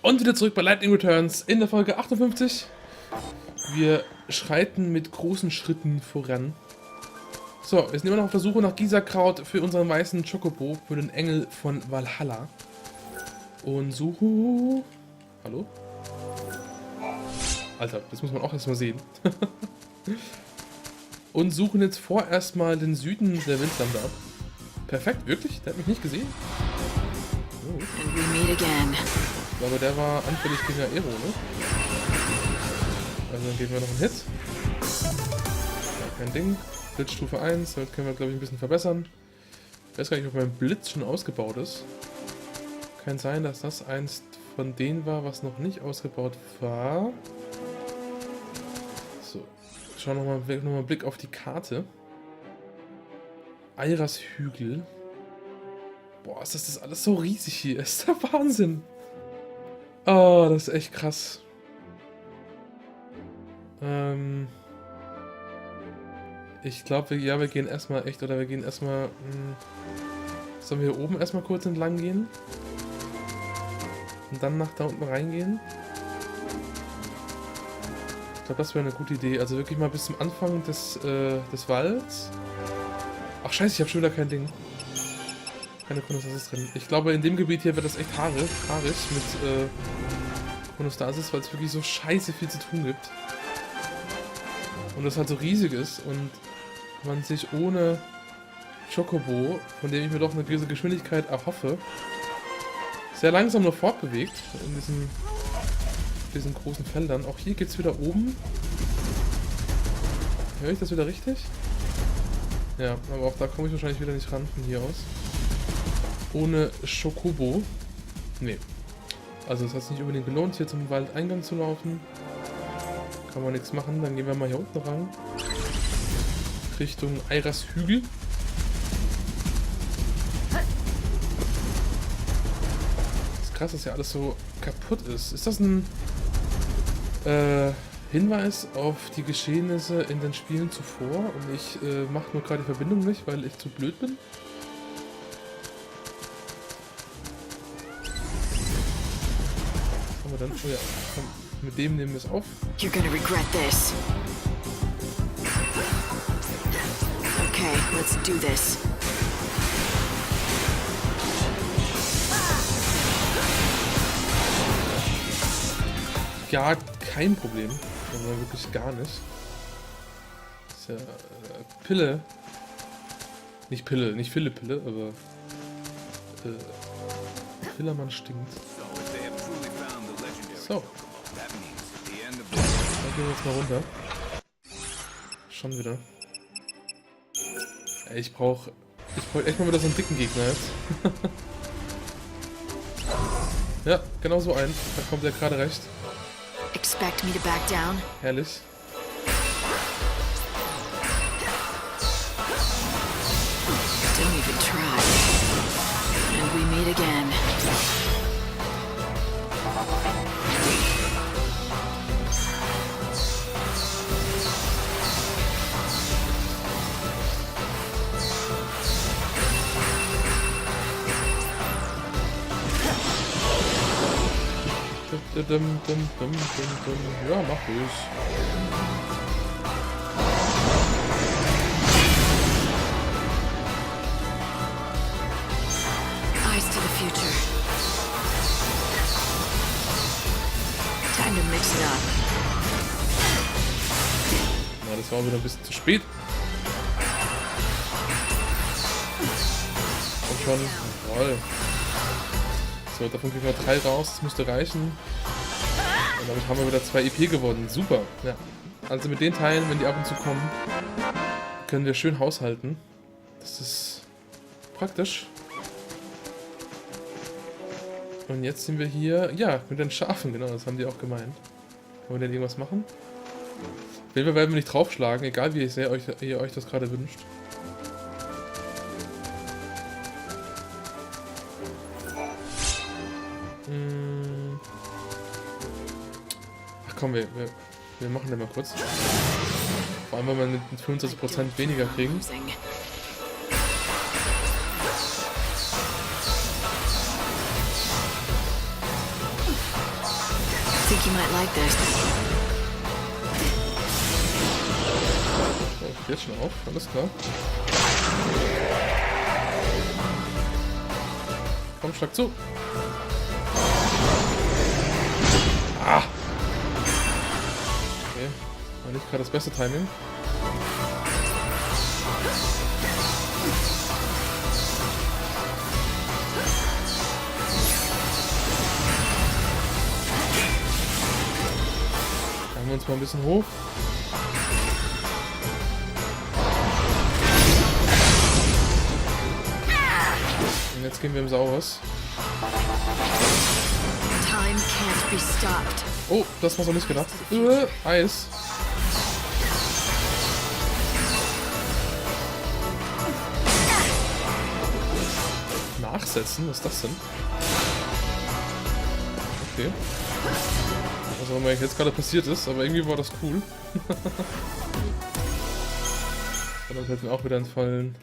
Und wieder zurück bei Lightning Returns in der Folge 58. Wir schreiten mit großen Schritten voran. So, wir sind immer noch auf der Suche nach Gisakraut für unseren weißen Chocobo, für den Engel von Valhalla. Und suchen... Hallo? Alter, das muss man auch erstmal sehen. Und suchen jetzt vorerst mal den Süden der Windlande ab. Perfekt, wirklich? Der hat mich nicht gesehen? Oh. Ich glaube, der war anfällig gegen Aero, ne? Also dann geben wir noch einen Hit. Ja, kein Ding. Blitzstufe 1, damit können wir, glaube ich, ein bisschen verbessern. Ich weiß gar nicht, ob mein Blitz schon ausgebaut ist. Kann sein, dass das eins von denen war, was noch nicht ausgebaut war. So, schauen wir nochmal einen Blick auf die Karte. Eiras Hügel. Boah, ist das alles so riesig hier. Ist der Wahnsinn. Oh, das ist echt krass. Ich glaube, wir gehen erstmal echt, oder wir gehen erstmal... Sollen wir hier oben erstmal kurz entlang gehen? Und dann nach da unten reingehen? Ich glaube, das wäre eine gute Idee. Also wirklich mal bis zum Anfang des Walds. Ach scheiße, ich habe schon wieder kein Ding. Keine Chronostasis drin. Ich glaube, in dem Gebiet hier wird das echt haarig mit Chronostasis, weil es wirklich so scheiße viel zu tun gibt. Und das halt so riesig ist und man sich ohne Chocobo, von dem ich mir doch eine gewisse Geschwindigkeit erhoffe, sehr langsam nur fortbewegt in diesen großen Feldern. Auch hier geht es wieder oben. Höre ich das wieder richtig? Ja, aber auch da komme ich wahrscheinlich wieder nicht ran von hier aus. Ohne Chocobo. Nee. Also es hat sich nicht unbedingt gelohnt, hier zum Waldeingang zu laufen. Kann man nichts machen. Dann gehen wir mal hier unten ran. Richtung Eiras Hügel. Das ist krass, dass ja alles so kaputt ist. Ist das ein Hinweis auf die Geschehnisse in den Spielen zuvor? Und ich mache nur gerade die Verbindung nicht, weil ich zu blöd bin? Was haben wir dann? Oh ja, komm, mit dem nehmen wir es auf. You're gonna regret this. Okay, let's do this. Ja, kein Problem. Aber wirklich gar nicht. Das ist ja Pille. Nicht Pille, nicht Pille, aber Pillermann stinkt. So. Dann gehen wir jetzt mal runter. Schon wieder. Ey, ich brauche echt mal wieder so einen dicken Gegner jetzt. Ja, genau so einen. Da kommt er gerade recht. Expect me to back down? Herrlich. Don't even try. And we meet again. Ja, mach ruhig. Eyes to the future. Time to mix it up. Na, das war wieder ein bisschen zu spät. Und schon. Jawohl. So, davon kriegen wir 3 raus. Das müsste reichen. Und damit haben wir wieder 2 EP gewonnen. Super. Ja. Also mit den Teilen, wenn die ab und zu kommen, können wir schön haushalten. Das ist praktisch. Und jetzt sind wir hier, ja, mit den Schafen, genau, das haben die auch gemeint. Wollen wir denn irgendwas machen? Auf jeden Fall werden wir nicht draufschlagen, egal wie sehr ihr euch das gerade wünscht. Ach komm, wir machen den mal kurz. Vor allem, wenn wir mit 25% weniger kriegen. think you might like this. Oh, jetzt schon auf, alles klar. Komm, schlag zu. Ah! Okay, war nicht gerade das beste Timing. Fangen wir uns mal ein bisschen hoch. Und jetzt gehen wir im Saurus. Time can't be stopped. Oh, das war so nicht gedacht. Eis. Nachsetzen? Was ist das denn? Okay. Was auch immer jetzt gerade passiert ist, aber irgendwie war das cool. Und das wird mir auch wieder entfallen.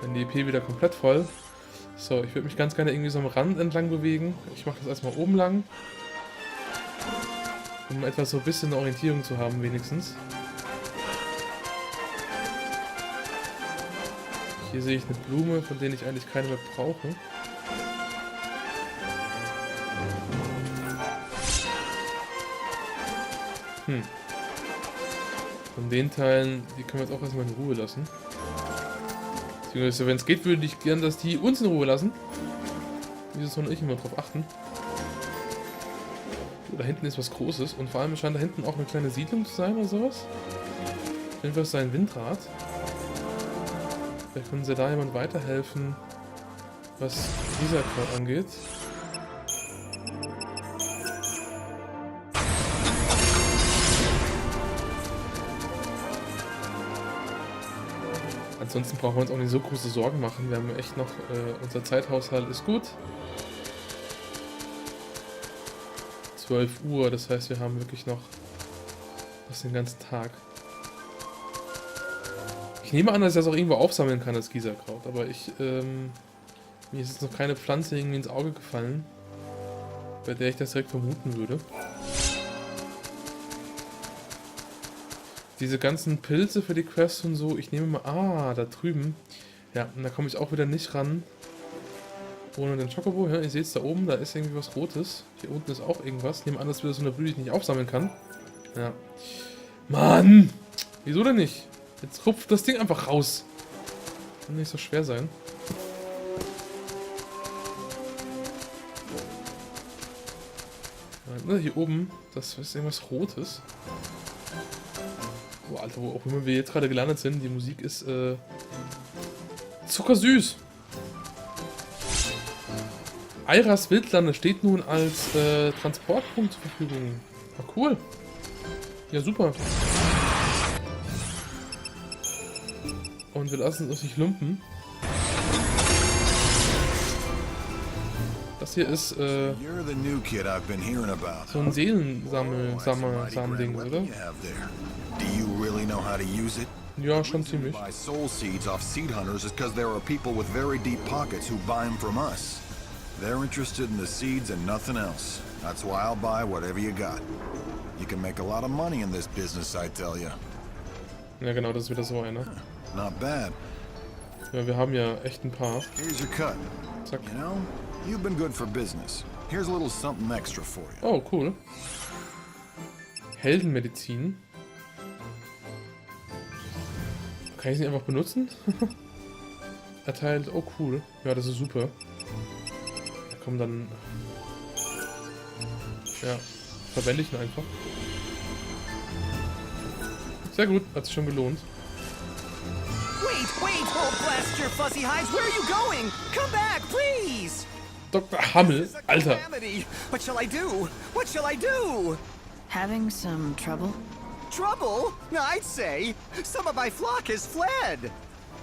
Dann die EP wieder komplett voll. So, ich würde mich ganz gerne irgendwie so am Rand entlang bewegen. Ich mache das erstmal oben lang. Um etwas so ein bisschen eine Orientierung zu haben, wenigstens. Hier sehe ich eine Blume, von der ich eigentlich keine mehr brauche. Von den Teilen, die können wir jetzt auch erstmal in Ruhe lassen. Beziehungsweise, wenn es geht, würde ich gern, dass die uns in Ruhe lassen. Wieso sollen ich immer drauf achten? Oh, da hinten ist was Großes und vor allem scheint da hinten auch eine kleine Siedlung zu sein oder sowas. Auf jeden Fall ist da ein Windrad. Vielleicht können sie da jemand weiterhelfen, was dieser Kraut angeht. Ansonsten brauchen wir uns auch nicht so große Sorgen machen. Wir haben echt noch, unser Zeithaushalt ist gut. 12 Uhr, das heißt, wir haben wirklich noch den ganzen Tag. Ich nehme an, dass ich das auch irgendwo aufsammeln kann, das Gießerkraut, aber mir ist jetzt noch keine Pflanze irgendwie ins Auge gefallen, bei der ich das direkt vermuten würde. Diese ganzen Pilze für die Quests und so, ich nehme mal... Ah, da drüben. Ja, und da komme ich auch wieder nicht ran. Ohne den Chocobo. Ja, ihr seht es da oben, da ist irgendwie was Rotes. Hier unten ist auch irgendwas. Ich nehme an, dass wir so eine Blüte nicht aufsammeln kann. Ja. Mann! Wieso denn nicht? Jetzt rupft das Ding einfach raus. Kann nicht so schwer sein. Ja, hier oben, das ist irgendwas Rotes. Oh, Alter, wo auch immer wir jetzt gerade gelandet sind, die Musik ist zuckersüß. Eiras Wildlande steht nun als Transportpunkt zur Verfügung. Ah, cool. Ja, super. Und wir lassen uns nicht lumpen. Das hier ist so ein Seelensammel-Ding, oder? Do you really know how to use it? Ja, schon ziemlich. Buy soul seeds off seed hunters is because there are people with very deep pockets who buy them from us. They're interested in the seeds and nothing else. That's why I'll buy whatever you got. You can make a lot of money in this business, I tell you. Ja, genau, das ist wieder so einer. Not bad. Ja, wir haben ja echt ein paar. Here's your cut. Zack. You know, you've been good for business. Here's a little something extra for you. Oh, cool. Heldenmedizin. Kann ich sie einfach benutzen? Erteilt. Oh, cool. Ja, das ist super. Da kommen dann. Ja, verwende ich ihn einfach. Sehr gut, hat sich schon gelohnt. Wait, oh blast your fuzzy hides, where are you going? Come back, please! Dr. Hammel, Alter. What shall I do? What shall I do? Having some trouble? Trouble? I'd say. Some of my flock has fled.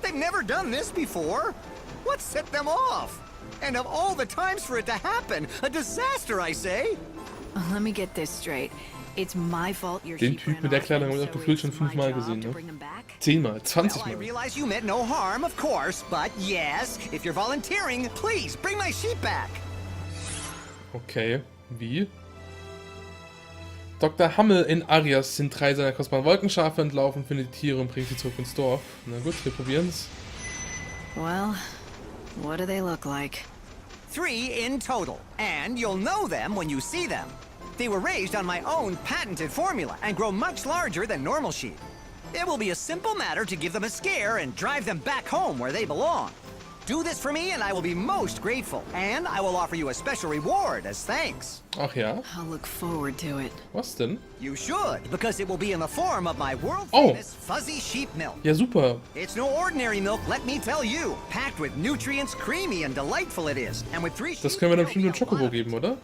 They've never done this before. What set them off? And of all the times for it to happen, a disaster, I say. Let me get this straight. It's my fault your Den sheep Typ ran mit der off, Kleidung and habe ich auch so gefühlt schon it's my 5-mal job gesehen, to ne? bring them back? 10-mal, 20 Well, I Mal. realize you meant no harm, of course, but yes, if you're volunteering, please bring my sheep back. Okay, wie? Dr. Hammel in Arias sind 3 seiner kostbaren Wolkenschafe entlaufen, findet die Tiere und bringt sie zurück ins Dorf. Na gut, wir probieren's. Well, what do they look like? 3 in total, and you'll know them when you see them. They were raised on my own patented formula and grow much larger than normal sheep. It will be a simple matter to give them a scare and drive them back home where they belong. Do this for me and I will be most grateful, and I will offer you a special reward as thanks. Ach ja? I'll look forward to it. Was denn? You should, because it will be in the form of my world-famous fuzzy sheep milk. Ja, super. It's no ordinary milk, let me tell you. Packed with nutrients, creamy and delightful it is. And with 3 Das können wir dann bestimmt dem Chocobo geben, oder?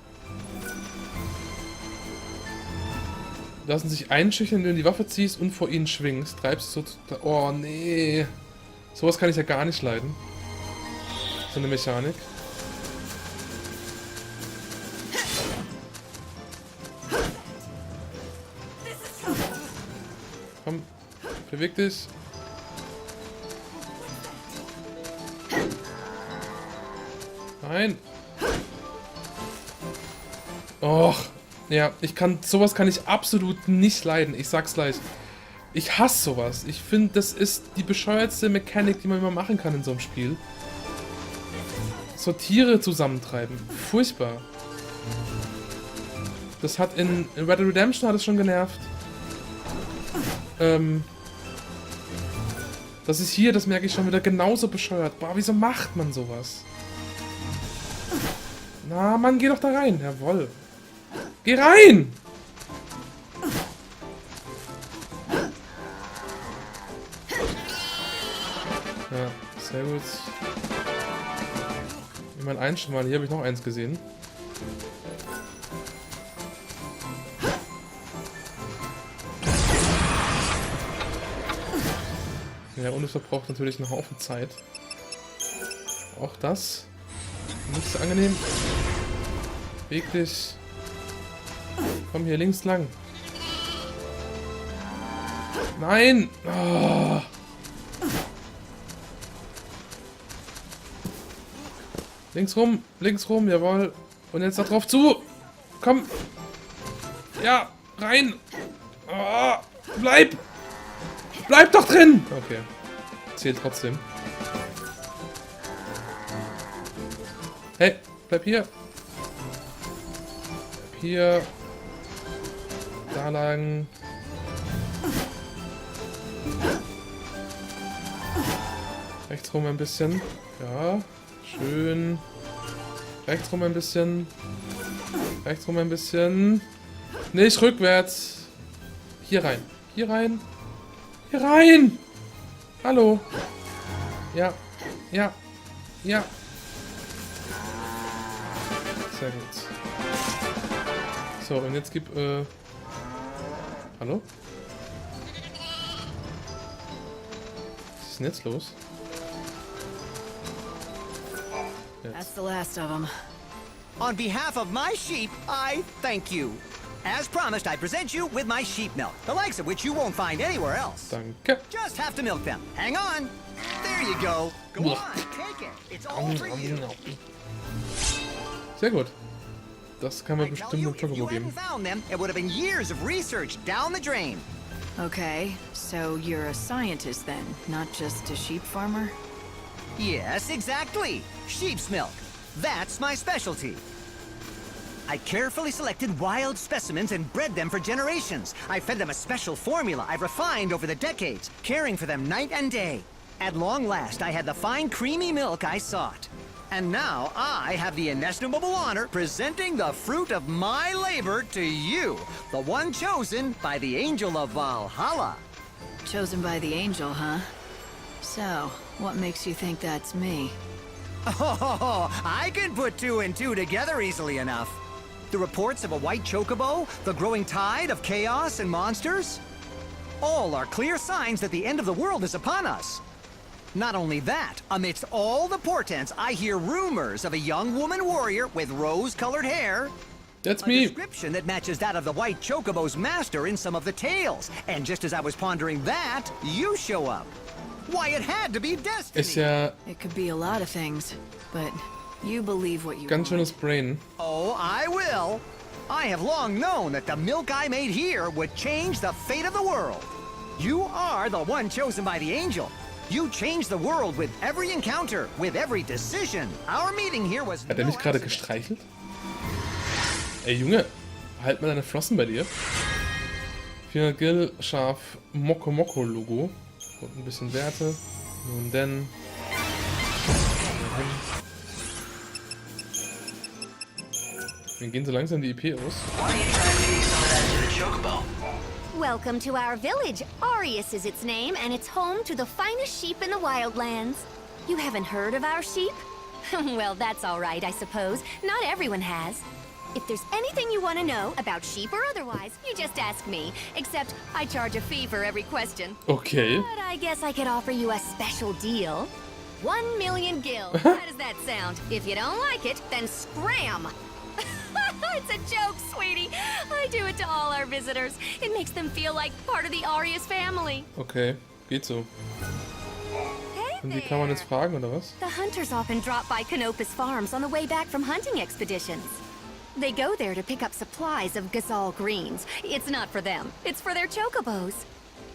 Lassen sich einschüchtern, indem du die Waffe ziehst und vor ihnen schwingst. Treibst so... Oh, nee. Sowas kann ich ja gar nicht leiden. So eine Mechanik. Komm, beweg dich. Nein. Och, ja, sowas kann ich absolut nicht leiden. Ich sag's gleich. Ich hasse sowas. Ich finde, das ist die bescheuertste Mechanik, die man immer machen kann in so einem Spiel. So Tiere zusammentreiben. Furchtbar. Das hat in Red Dead Redemption hat es schon genervt. Das ist hier, das merke ich schon wieder, genauso bescheuert. Boah, wieso macht man sowas? Na, Mann, geh doch da rein. Jawohl. Geh rein! Ja, sehr gut. Jemand einschmalen. Hier habe ich noch eins gesehen. Ja, und es verbraucht natürlich einen Haufen Zeit. Auch das. Nicht so angenehm. Weg dich. Komm hier links lang. Nein! Oh. Links rum, jawohl. Und jetzt da drauf zu. Komm. Ja, rein. Oh, bleib. Bleib doch drin. Okay. Zählt trotzdem. Hey, bleib hier. Bleib hier. Da lang. Rechts rum ein bisschen. Ja. Schön. Rechts rum ein bisschen. Rechts rum ein bisschen. Nicht rückwärts. Hier rein. Hier rein. Hier rein! Hallo. Ja. Ja. Ja. Sehr gut. So, und jetzt gib, hallo? Was ist denn jetzt los? That's the last of them. On behalf of my sheep, I thank you. As promised, I present you with my sheep milk, the likes of which you won't find anywhere else. Danke. Just have to milk them. Hang on. There you go. Go on, take it. It's all for you. Sehr gut. Das kann man I tell bestimmt you, dem if you Chocobo hadn't geben. found them, it would have been years of research down the drain. Okay, so you're a scientist then, not just a sheep farmer? Yes, exactly. Sheep's milk. That's my specialty. I carefully selected wild specimens and bred them for generations. I fed them a special formula I've refined over the decades, caring for them night and day. At long last, I had the fine, creamy milk I sought. And now I have the inestimable honor presenting the fruit of my labor to you, the one chosen by the angel of Valhalla. Chosen by the angel, huh? So, what makes you think that's me? Oh, I can put 2 and 2 together easily enough. The reports of a white chocobo, the growing tide of chaos and monsters, all are clear signs that the end of the world is upon us. Not only that, amidst all the portents, I hear rumors of a young woman warrior with rose-colored hair. That's A me. description that matches that of the white chocobo's master in some of the tales. And just as I was pondering that, you show up. Why, it had to be destiny. Ist ja It could be a lot of things, but you believe what you ganz want. schönes Brain. Oh, I will. I have long known that the milk I made here would change the fate of the world. You are the one chosen by the angel. You changed the world with every encounter, with every decision. Our meeting here was Hat er mich gerade gestreichelt? Ey Junge, halt mal deine Flossen bei dir. 400 Gil, scharf Moko Moko Logo. Und ein bisschen Werte. Nun denn. Wir gehen so langsam die EP aus. Welcome to our village. Arius is its name, and it's home to the finest sheep in the wildlands. You haven't heard of our sheep? Well, that's all right, I suppose. Not everyone has. If there's anything you want to know, about sheep or otherwise, you just ask me. Except, I charge a fee for every question. Okay. But I guess I could offer you a special deal. 1 million gil. How does that sound? If you don't like it, then scram! It's a joke, sweetie. I do it to all our visitors. It makes them feel like part of the Arius family. Okay, geht so. Hey Und wie kann man there. jetzt fragen, oder was? The hunters often drop by Canopus Farms on the way back from hunting expeditions. They go there to pick up supplies of gazal greens. It's not for them. It's for their chocobos.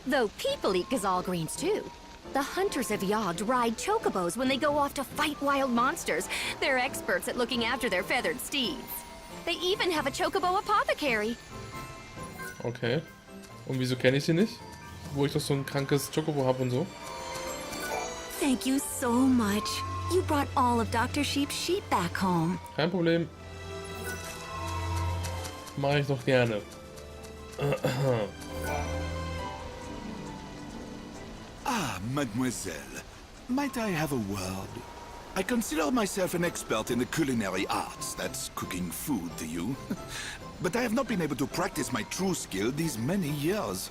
Though people eat gazal greens too. The hunters of Yogd ride chocobos when they go off to fight wild monsters. They're experts at looking after their feathered steeds. They even have a chocobo apothecary. Okay. Und wieso kenne ich sie nicht? Wo ich doch so ein krankes Chocobo habe und so. Thank you so much. You brought all of Dr. Sheep's sheep back home. Kein Problem. Mache ich doch gerne. Ah, mademoiselle. Might I have a word? I consider myself an expert in the culinary arts. That's cooking food to you. But I have not been able to practice my true skill these many years.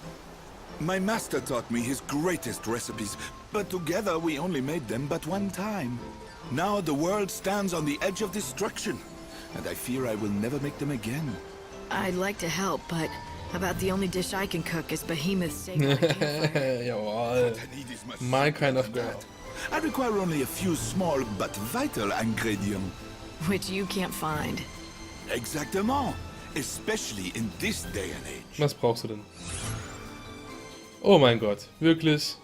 My master taught me his greatest recipes, but together we only made them but one time. Now the world stands on the edge of destruction, and I fear I will never make them again. I'd like to help, but about the only dish I can cook is behemoth steak on a campfire. Jawohl. My kind of girl. I require only a few small but vital ingredients. Which you can't find. Exactement. Especially in this day and age. Was brauchst du denn? Oh mein Gott, wirklich.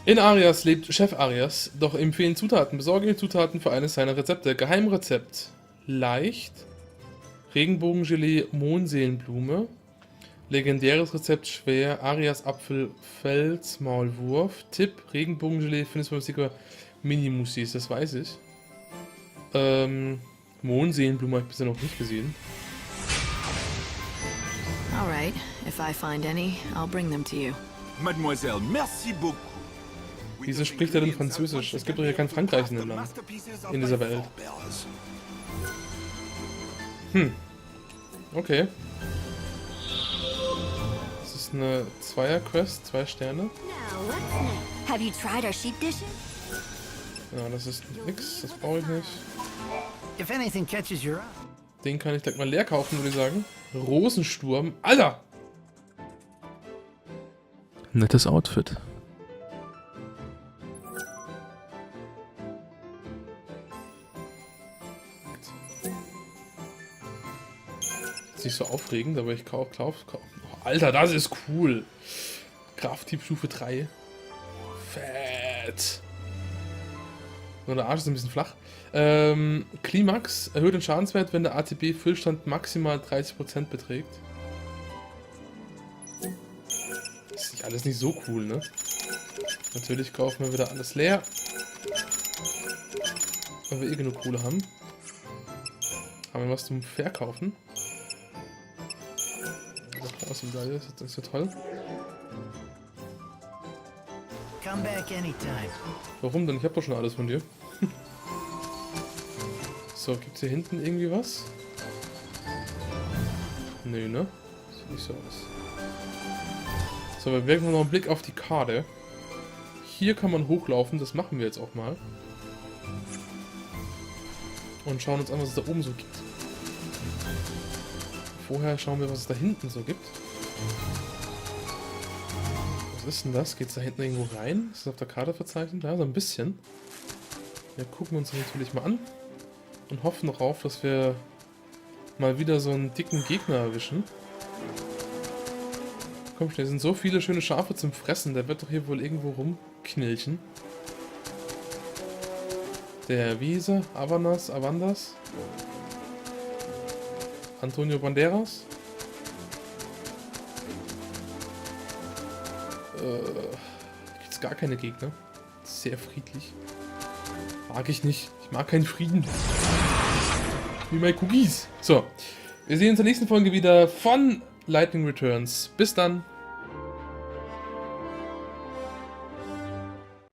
In Arias lebt Chef Arias, doch ihm fehlen Zutaten. Besorge die Zutaten für eines seiner Rezepte. Geheimrezept. Leicht. Regenbogengelee, Mohnseelenblume. Legendäres Rezept schwer. Arias Apfel, Felsmaulwurf. Tipp, Regenbogengelee, findest du sogar Mini-Moussis, das weiß ich. Mohnseelenblume habe ich bisher noch nicht gesehen. Alright, if I find any, I'll bring them to you. Mademoiselle, merci beaucoup. Wieso spricht er denn Französisch? Es gibt doch hier kein Frankreich in dem Land. In dieser Welt. Okay. Das ist eine Zweier-Quest, 2 Sterne. Now, what's next? Have you tried our sheep dishes? Ja, das ist nix, das brauche ich nicht. If anything catches your eye. Den kann ich gleich mal leer kaufen, würde ich sagen. Rosensturm. Alter! Nettes Outfit. Ist nicht so aufregend, aber ich kauf. Oh, Alter, das ist cool. Krafttyp Stufe 3. Fett. Nur der Arsch ist ein bisschen flach. Klimax erhöht den Schadenswert, wenn der ATB-Füllstand maximal 30% beträgt. Ist nicht alles nicht so cool, ne? Natürlich kaufen wir wieder alles leer. Weil wir eh genug Kohle haben. Haben wir was zum Verkaufen? Das ist nicht so toll. Come back anytime. Warum denn? Ich hab doch schon alles von dir. So, gibt's hier hinten irgendwie was? Nö, ne? Sieht nicht so aus. So, wir werfen noch einen Blick auf die Karte. Hier kann man hochlaufen, das machen wir jetzt auch mal. Und schauen uns an, was es da oben so gibt. Vorher schauen wir, was es da hinten so gibt. Was ist denn das? Geht es da hinten irgendwo rein? Ist das auf der Karte verzeichnet? Ja, so ein bisschen. Wir gucken uns das natürlich mal an. Und hoffen darauf, dass wir mal wieder so einen dicken Gegner erwischen. Komm schnell, es sind so viele schöne Schafe zum Fressen. Der wird doch hier wohl irgendwo rumknilchen. Der, wie hieß er? Avandas? Antonio Banderas? Gibt's gar keine Gegner. Sehr friedlich. Mag ich nicht. Ich mag keinen Frieden. Wie meine Cookies. So, wir sehen uns in der nächsten Folge wieder von Lightning Returns. Bis dann.